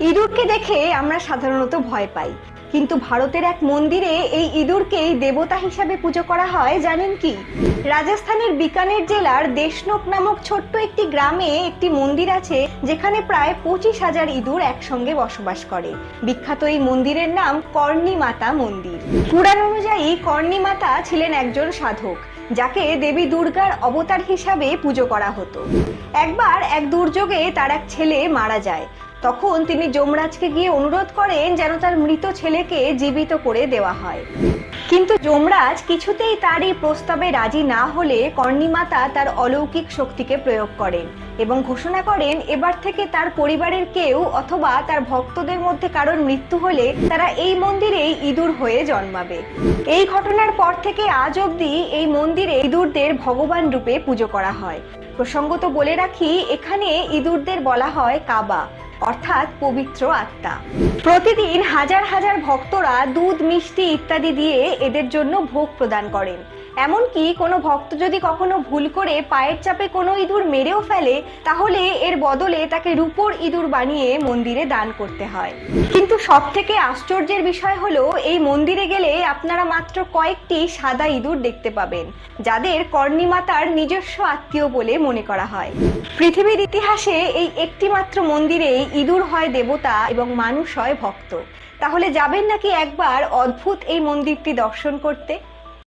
ইঁদুরকে দেখে আমরা সাধারণত ভয় পাই, কিন্তু ভারতের এক মন্দিরে এই ইঁদুরকেই দেবতা হিসাবে পুজো করা হয়। জানেন কি? রাজস্থানের বিকানের জেলার দেশনোক নামক ছোট্ট একটি গ্রামে একটি মন্দির আছে, যেখানে প্রায় 25,000 ইঁদুর একসঙ্গে বসবাস করে। বিখ্যাত এই মন্দিরের নাম কর্ণী মাতা মন্দির। পুরাণ অনুযায়ী কর্ণী মাতা ছিলেন একজন সাধক, যাকে দেবী দুর্গার অবতার হিসাবে পুজো করা হতো। একবার এক দুর্যোগে তার এক ছেলে মারা যায়। তখন তিনি যমরাজকে গিয়ে অনুরোধ করেন যেন তার মৃত ছেলেকে জীবিত করে দেওয়া হয়। কিন্তু যমরাজ কিছুতেই তার এই প্রস্তাবে রাজি না হলে কর্ণী মাতা তার অলৌকিক শক্তিকে প্রয়োগ করেন এবং ঘোষণা করেন এবার থেকে তার পরিবারের কেউ অথবা তার ভক্তদের মধ্যে কারোর মৃত্যু হলে তারা এই মন্দিরেই ইঁদুর হয়ে জন্মাবে। এই ঘটনার পর থেকে আজ অবধি এই মন্দিরে ইঁদুরদের ভগবান রূপে পুজো করা হয়। প্রসঙ্গত বলে রাখি, এখানে ইঁদুরদের বলা হয় কাবা, অর্থাৎ পবিত্র আত্মা। প্রতিদিন হাজার হাজার ভক্তরা দুধ, মিষ্টি ইত্যাদি দিয়ে এদের জন্য ভোগ প্রদান করেন। এমনকি কোনো ভক্ত যদি কখনো ভুল করে পায়ের চাপে কোনো ইঁদুর মেরেও ফেলে, তাহলে এর বদলে তাকে রূপোর ইঁদুর বানিয়ে মন্দিরে দান করতে হয়। কিন্তু সব থেকে আশ্চর্যের বিষয় হলো, এই মন্দিরে গেলে আপনারা মাত্র কয়েকটি সাদা ইঁদুর দেখতে পাবেন, যাদের কর্ণী মাতার নিজস্ব আত্মীয় বলে মনে করা হয়। পৃথিবীর ইতিহাসে এই একটি মাত্র মন্দিরেই ইঁদুর হয় দেবতা এবং মানুষ হয় ভক্ত। তাহলে যাবেন নাকি একবার অদ্ভুত এই মন্দিরটি দর্শন করতে?